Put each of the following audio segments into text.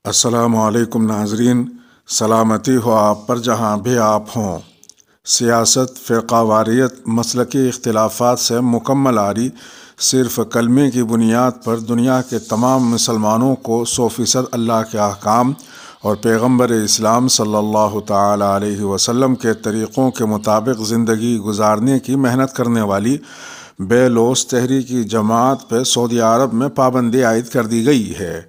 السلام علیکم ناظرین، سلامتی ہو آپ پر جہاں بھی آپ ہوں۔ سیاست، فرقہ واریت، مسلکی اختلافات سے مکمل عاری، صرف کلمے کی بنیاد پر دنیا کے تمام مسلمانوں کو 100% اللہ کے احکام اور پیغمبر اسلام صلی اللہ تعالی علیہ وسلم کے طریقوں کے مطابق زندگی گزارنے کی محنت کرنے والی بے لوث تحریکی جماعت پہ سعودی عرب میں پابندی عائد کر دی گئی ہے۔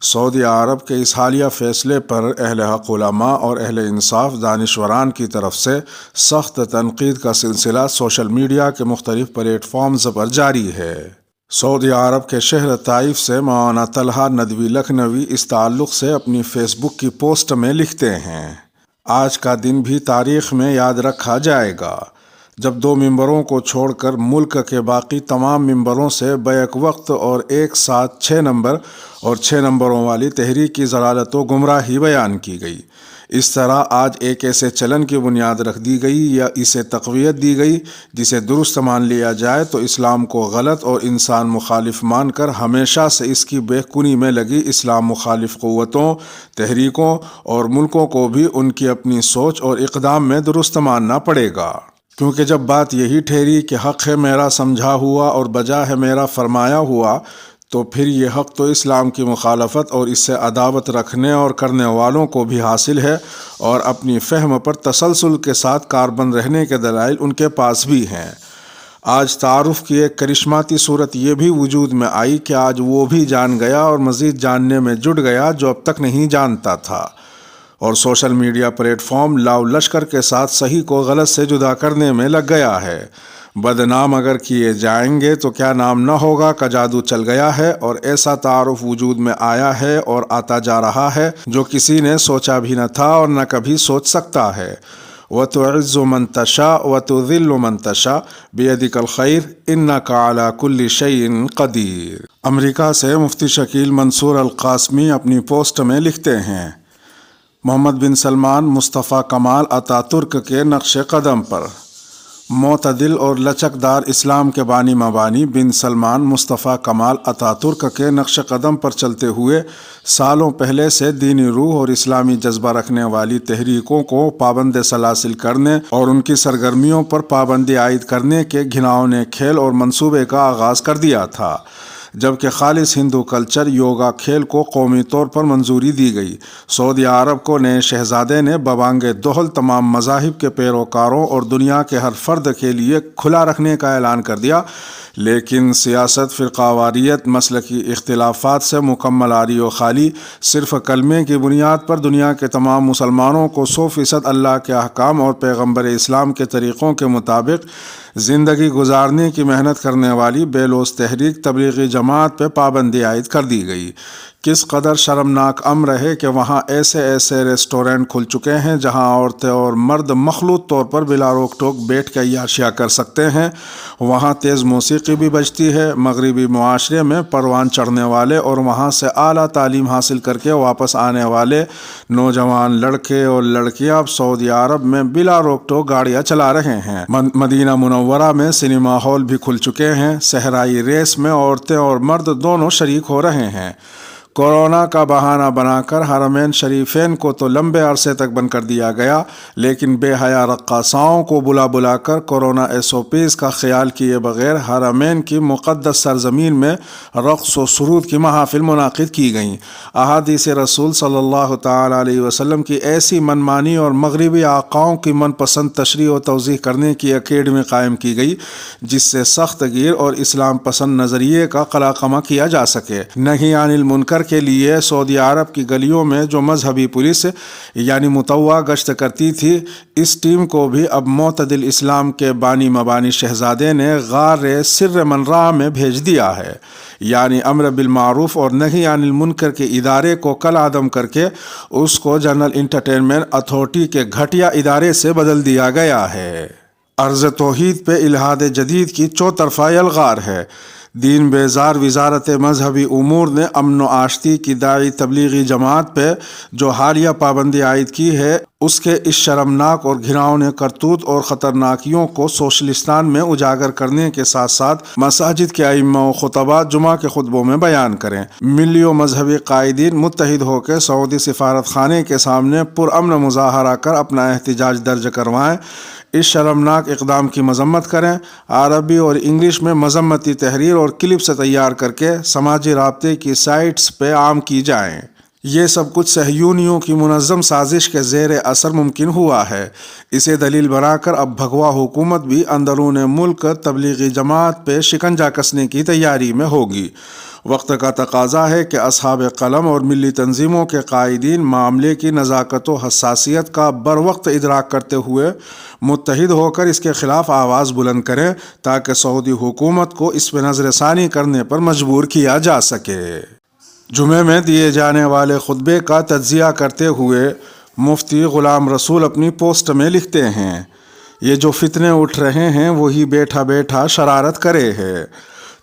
سعودی عرب کے اس حالیہ فیصلے پر اہل حق علماء اور اہل انصاف دانشوران کی طرف سے سخت تنقید کا سلسلہ سوشل میڈیا کے مختلف پلیٹ فارمز پر جاری ہے۔ سعودی عرب کے شہر طائف سے مولانا طلحہ ندوی لکھنوی اس تعلق سے اپنی فیس بک کی پوسٹ میں لکھتے ہیں: آج کا دن بھی تاریخ میں یاد رکھا جائے گا جب 2 ممبروں کو چھوڑ کر ملک کے باقی تمام ممبروں سے بیک وقت اور ایک ساتھ 6 نمبر اور 6 نمبروں والی تحریک کی ضلالت و گمراہی بیان کی گئی۔ اس طرح آج ایک ایسے چلن کی بنیاد رکھ دی گئی یا اسے تقویت دی گئی جسے درست مان لیا جائے تو اسلام کو غلط اور انسان مخالف مان کر ہمیشہ سے اس کی بہکونی میں لگی اسلام مخالف قوتوں، تحریکوں اور ملکوں کو بھی ان کی اپنی سوچ اور اقدام میں درست ماننا پڑے گا۔ کیونکہ جب بات یہی ٹھہری کہ حق ہے میرا سمجھا ہوا اور بجا ہے میرا فرمایا ہوا، تو پھر یہ حق تو اسلام کی مخالفت اور اس سے عداوت رکھنے اور کرنے والوں کو بھی حاصل ہے، اور اپنی فہم پر تسلسل کے ساتھ کاربند رہنے کے دلائل ان کے پاس بھی ہیں۔ آج تعارف کی ایک کرشماتی صورت یہ بھی وجود میں آئی کہ آج وہ بھی جان گیا اور مزید جاننے میں جٹ گیا جو اب تک نہیں جانتا تھا، اور سوشل میڈیا پلیٹ فارم لاؤ لشکر کے ساتھ صحیح کو غلط سے جدا کرنے میں لگ گیا ہے۔ بدنام اگر کیے جائیں گے تو کیا نام نہ ہوگا کا جادو چل گیا ہے، اور ایسا تعارف وجود میں آیا ہے اور آتا جا رہا ہے جو کسی نے سوچا بھی نہ تھا اور نہ کبھی سوچ سکتا ہے۔ وَتُعِزُّ مَن تَشَاءُ وَتُذِلُّ مَن تَشَاءُ بِيَدِكَ الْخَيْرُ إِنَّكَ عَلَى كُلِّ شَيْءٍ قَدِيرٌ۔ امریکہ سے مفتی شکیل منصور القاسمی اپنی پوسٹ میں لکھتے ہیں: محمد بن سلمان مصطفیٰ کمال اتا ترک کے نقش قدم پر۔ معتدل اور لچکدار اسلام کے بانی مبانی بن سلمان مصطفیٰ کمال اتا ترک کے نقش قدم پر چلتے ہوئے سالوں پہلے سے دینی روح اور اسلامی جذبہ رکھنے والی تحریکوں کو پابند سلاسل کرنے اور ان کی سرگرمیوں پر پابندی عائد کرنے کے گھناؤنے کھیل اور منصوبے کا آغاز کر دیا تھا، جبکہ خالص ہندو کلچر یوگا کھیل کو قومی طور پر منظوری دی گئی۔ سعودی عرب کو نئے شہزادے نے ببانگ دہل تمام مذاہب کے پیروکاروں اور دنیا کے ہر فرد کے لیے کھلا رکھنے کا اعلان کر دیا، لیکن سیاست، فرقہ واریت، مسلکی اختلافات سے مکمل عاری و خالی، صرف کلمے کی بنیاد پر دنیا کے تمام مسلمانوں کو 100% اللہ کے احکام اور پیغمبر اسلام کے طریقوں کے مطابق زندگی گزارنے کی محنت کرنے والی بے لوث تحریک تبلیغی جماعت پہ پابندی عائد کر دی گئی۔ کس قدر شرمناک امر ہے کہ وہاں ایسے ریسٹورینٹ کھل چکے ہیں جہاں عورتیں اور مرد مخلوط طور پر بلا روک ٹوک بیٹھ کے عیاشیاں کر سکتے ہیں۔ وہاں تیز موسیقی بھی بجتی ہے۔ مغربی معاشرے میں پروان چڑھنے والے اور وہاں سے اعلیٰ تعلیم حاصل کر کے واپس آنے والے نوجوان لڑکے اور لڑکیاں اب سعودی عرب میں بلا روک ٹوک گاڑیاں چلا رہے ہیں۔ مدینہ منورہ میں سنیما ہال بھی کھل چکے ہیں۔ صحرائی ریس میں عورتیں اور مرد دونوں شریک ہو رہے ہیں۔ کورونا کا بہانہ بنا کر حرمین شریفین کو تو لمبے عرصے تک بند کر دیا گیا، لیکن بے حیا رقاصاؤں کو بلا کر کورونا SOPs کا خیال کیے بغیر حرمین کی مقدس سرزمین میں رقص و سرود کی محافل منعقد کی گئیں۔ احادیث رسول صلی اللہ تعالی علیہ وسلم کی ایسی منمانی اور مغربی آقاؤں کی من پسند تشریح و توضیح کرنے کی اکیڈمی قائم کی گئی جس سے سخت گیر اور اسلام پسند نظریے کا قلاقمہ کیا جا سکے۔ نہیں عن المنکر کے لیے سعودی عرب کی گلیوں میں جو مذہبی پولیس یعنی مطوع گشت کرتی تھی، اس ٹیم کو بھی اب معتدل اسلام کے بانی مبانی شہزادے نے غار سر منرا میں بھیج دیا ہے، یعنی امر بالمعروف اور نہی عن المنکر کے ادارے کو کل عدم کر کے اس کو جنرل انٹرٹینمنٹ اتھارٹی کے گھٹیا ادارے سے بدل دیا گیا ہے۔ عرض توحید پہ الحاد جدید کی چوطرفہ یلغار ہے۔ دین بیزار وزارت مذہبی امور نے امن و آشتی کی داعی تبلیغی جماعت پہ جو حالیہ پابندی عائد کی ہے، اس کے اس شرمناک اور گھناؤنے کرتوت اور خطرناکیوں کو سوشلستان میں اجاگر کرنے کے ساتھ ساتھ مساجد کے ائمہ و خطباء جمعہ کے خطبوں میں بیان کریں۔ ملی و مذہبی قائدین متحد ہو کے سعودی سفارت خانے کے سامنے پرامن مظاہرہ کر اپنا احتجاج درج کروائیں، اس شرمناک اقدام کی مذمت کریں، عربی اور انگلش میں مذمتی تحریر اور کلپس تیار کر کے سماجی رابطے کی سائٹس پہ عام کی جائیں۔ یہ سب کچھ صہیونیوں کی منظم سازش کے زیر اثر ممکن ہوا ہے۔ اسے دلیل بنا کر اب بھگوا حکومت بھی اندرون ملک تبلیغی جماعت پہ شکنجہ کسنے کی تیاری میں ہوگی۔ وقت کا تقاضا ہے کہ اصحاب قلم اور ملی تنظیموں کے قائدین معاملے کی نزاکت و حساسیت کا بروقت ادراک کرتے ہوئے متحد ہو کر اس کے خلاف آواز بلند کریں تاکہ سعودی حکومت کو اس پہ نظر ثانی کرنے پر مجبور کیا جا سکے۔ جمعے میں دیے جانے والے خطبے کا تجزیہ کرتے ہوئے مفتی غلام رسول اپنی پوسٹ میں لکھتے ہیں، یہ جو فتنے اٹھ رہے ہیں وہی بیٹھا بیٹھا شرارت کرے ہے۔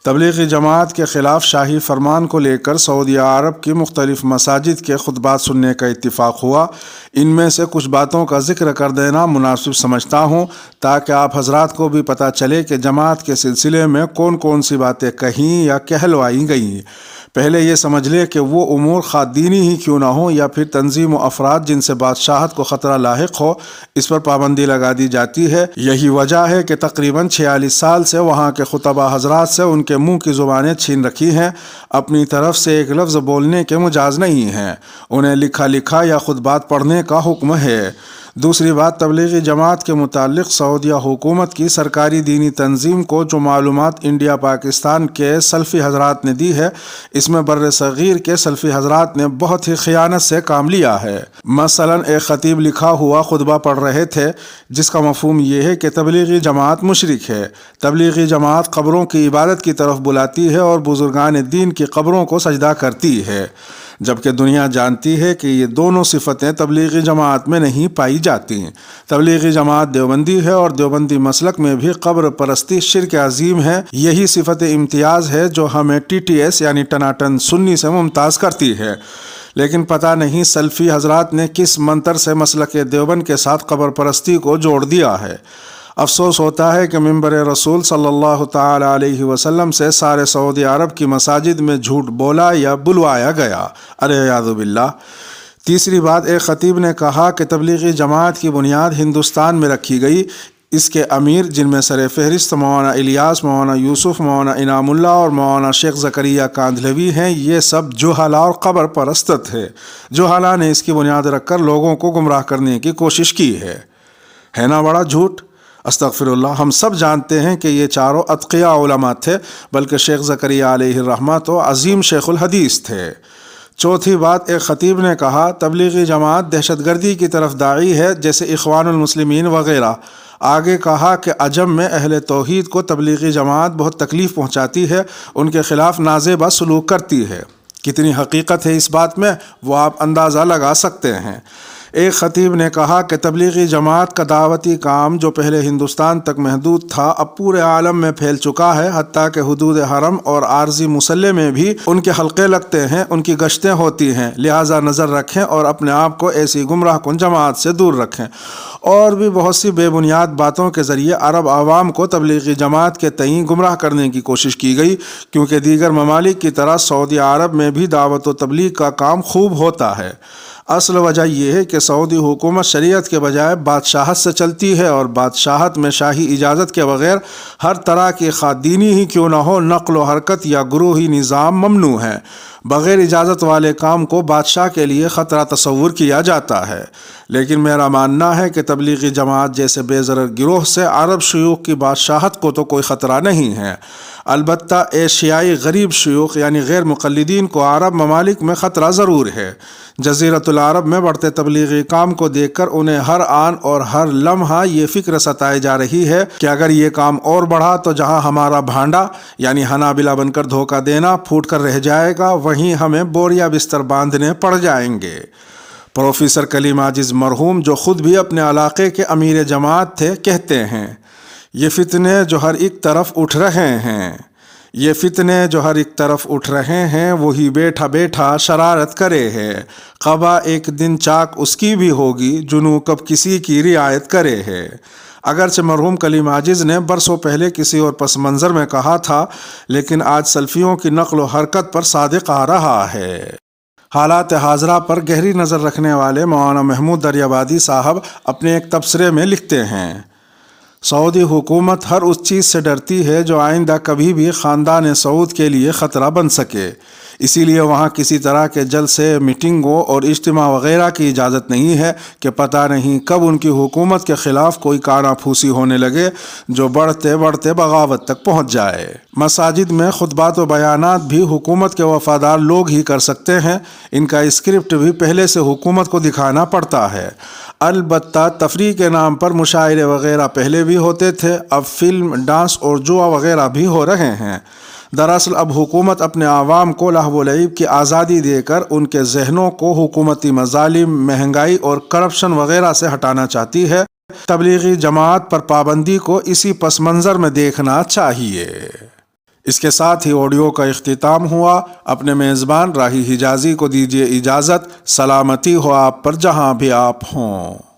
تبلیغی جماعت کے خلاف شاہی فرمان کو لے کر سعودی عرب کی مختلف مساجد کے خطبات سننے کا اتفاق ہوا۔ ان میں سے کچھ باتوں کا ذکر کر دینا مناسب سمجھتا ہوں تاکہ آپ حضرات کو بھی پتہ چلے کہ جماعت کے سلسلے میں کون کون سی باتیں کہیں یا کہلوائی گئیں۔ پہلے یہ سمجھ لے کہ وہ امور خواہ دینی ہی کیوں نہ ہو یا پھر تنظیم و افراد جن سے بادشاہت کو خطرہ لاحق ہو، اس پر پابندی لگا دی جاتی ہے۔ یہی وجہ ہے کہ تقریباً 46 سال سے وہاں کے خطباء حضرات سے ان کے منہ کی زبانیں چھین رکھی ہیں، اپنی طرف سے ایک لفظ بولنے کے مجاز نہیں ہیں، انہیں لکھا یا خطبات پڑھنے کا حکم ہے۔ دوسری بات، تبلیغی جماعت کے متعلق سعودیہ حکومت کی سرکاری دینی تنظیم کو جو معلومات انڈیا پاکستان کے سلفی حضرات نے دی ہے، اس میں بر صغیر کے سلفی حضرات نے بہت ہی خیانت سے کام لیا ہے۔ مثلا ایک خطیب لکھا ہوا خطبہ پڑھ رہے تھے جس کا مفہوم یہ ہے کہ تبلیغی جماعت مشرک ہے، تبلیغی جماعت قبروں کی عبادت کی طرف بلاتی ہے اور بزرگان دین کی قبروں کو سجدہ کرتی ہے، جبکہ دنیا جانتی ہے کہ یہ دونوں صفتیں تبلیغی جماعت میں نہیں پائی جاتی۔ تبلیغی جماعت دیوبندی ہے اور دیوبندی مسلک میں بھی قبر پرستی شرک عظیم ہے۔ یہی صفت امتیاز ہے جو ہمیں TTS یعنی ٹناٹن سنی سے ممتاز کرتی ہے۔ لیکن پتہ نہیں سلفی حضرات نے کس منتر سے مسلک دیوبند کے ساتھ قبر پرستی کو جوڑ دیا ہے۔ افسوس ہوتا ہے کہ منبر رسول صلی اللہ تعالی علیہ وسلم سے سارے سعودی عرب کی مساجد میں جھوٹ بولا یا بلوایا گیا، اعوذ باللہ۔ تیسری بات، ایک خطیب نے کہا کہ تبلیغی جماعت کی بنیاد ہندوستان میں رکھی گئی، اس کے امیر جن میں سر فہرست مولانا الیاس، مولانا یوسف، مولانا انعام اللہ اور مولانا شیخ زکریا کاندھلوی ہیں، یہ سب جوہلا اور قبر پرست تھے۔ جوہلا نے اس کی بنیاد رکھ کر لوگوں کو گمراہ کرنے کی کوشش کی ہے نا بڑا جھوٹ؟ استغفر اللہ۔ ہم سب جانتے ہیں کہ یہ چاروں اتقیاء علماء تھے، بلکہ شیخ زکریا علیہ الرحمہ تو عظیم شیخ الحدیث تھے۔ چوتھی بات، ایک خطیب نے کہا تبلیغی جماعت دہشت گردی کی طرف داعی ہے، جیسے اخوان المسلمین وغیرہ۔ آگے کہا کہ عجم میں اہل توحید کو تبلیغی جماعت بہت تکلیف پہنچاتی ہے، ان کے خلاف نازیبہ سلوک کرتی ہے۔ کتنی حقیقت ہے اس بات میں وہ آپ اندازہ لگا سکتے ہیں۔ ایک خطیب نے کہا کہ تبلیغی جماعت کا دعوتی کام جو پہلے ہندوستان تک محدود تھا اب پورے عالم میں پھیل چکا ہے، حتیٰ کہ حدود حرم اور عارضی مسلح میں بھی ان کے حلقے لگتے ہیں، ان کی گشتیں ہوتی ہیں، لہٰذا نظر رکھیں اور اپنے آپ کو ایسی گمراہ کن جماعت سے دور رکھیں۔ اور بھی بہت سی بے بنیاد باتوں کے ذریعے عرب عوام کو تبلیغی جماعت کے تئیں گمراہ کرنے کی کوشش کی گئی، کیونکہ دیگر ممالک کی طرح سعودی عرب میں بھی دعوت و تبلیغ کا کام خوب ہوتا ہے۔ اصل وجہ یہ ہے کہ سعودی حکومت شریعت کے بجائے بادشاہت سے چلتی ہے، اور بادشاہت میں شاہی اجازت کے بغیر ہر طرح کی خواہ دینی ہی کیوں نہ ہو نقل و حرکت یا گروہی نظام ممنوع ہے۔ بغیر اجازت والے کام کو بادشاہ کے لیے خطرہ تصور کیا جاتا ہے۔ لیکن میرا ماننا ہے کہ تبلیغی جماعت جیسے بے ضرر گروہ سے عرب شیوخ کی بادشاہت کو تو کوئی خطرہ نہیں ہے۔ البتہ ایشیائی غریب شیوخ یعنی غیر مقلدین کو عرب ممالک میں خطرہ ضرور ہے۔ جزیرۃ العرب میں بڑھتے تبلیغی کام کو دیکھ کر انہیں ہر آن اور ہر لمحہ یہ فکر ستائی جا رہی ہے کہ اگر یہ کام اور بڑھا تو جہاں ہمارا بھانڈا یعنی حنابلہ بن کر دھوکہ دینا پھوٹ کر رہ جائے گا، وہیں ہمیں بوریا بستر باندھنے پڑ جائیں گے۔ پروفیسر کلیم عاجز مرحوم، جو خود بھی اپنے علاقے کے امیر جماعت تھے، کہتے ہیں یہ فتنے جو ہر ایک طرف اٹھ رہے ہیں، یہ فتنے جو ہر ایک طرف اٹھ رہے ہیں وہی بیٹھا بیٹھا شرارت کرے ہے، قبا ایک دن چاک اس کی بھی ہوگی، جنوں کب کسی کی رعایت کرے ہے۔ اگرچہ مرحوم کلیم عاجز نے برسوں پہلے کسی اور پس منظر میں کہا تھا، لیکن آج سلفیوں کی نقل و حرکت پر صادق آ رہا ہے۔ حالات حاضرہ پر گہری نظر رکھنے والے مولانا محمود دریابادی صاحب اپنے ایک تبصرے میں لکھتے ہیں، سعودی حکومت ہر اس چیز سے ڈرتی ہے جو آئندہ کبھی بھی خاندان سعود کے لیے خطرہ بن سکے، اسی لیے وہاں کسی طرح کے جلسے، میٹنگوں اور اجتماع وغیرہ کی اجازت نہیں ہے کہ پتہ نہیں کب ان کی حکومت کے خلاف کوئی کانا پھوسی ہونے لگے جو بڑھتے بڑھتے بغاوت تک پہنچ جائے۔ مساجد میں خطبات و بیانات بھی حکومت کے وفادار لوگ ہی کر سکتے ہیں، ان کا اسکرپٹ بھی پہلے سے حکومت کو دکھانا پڑتا ہے۔ البتہ تفریح کے نام پر مشاعرے وغیرہ پہلے بھی ہوتے تھے، اب فلم، ڈانس اور جوا وغیرہ بھی ہو رہے ہیں۔ دراصل اب حکومت اپنے عوام کو لہو و لعب کی آزادی دے کر ان کے ذہنوں کو حکومتی مظالم، مہنگائی اور کرپشن وغیرہ سے ہٹانا چاہتی ہے۔ تبلیغی جماعت پر پابندی کو اسی پس منظر میں دیکھنا چاہیے۔ اس کے ساتھ ہی آڈیو کا اختتام ہوا۔ اپنے میزبان راہی حجازی کو دیجیے اجازت۔ سلامتی ہو آپ پر جہاں بھی آپ ہوں۔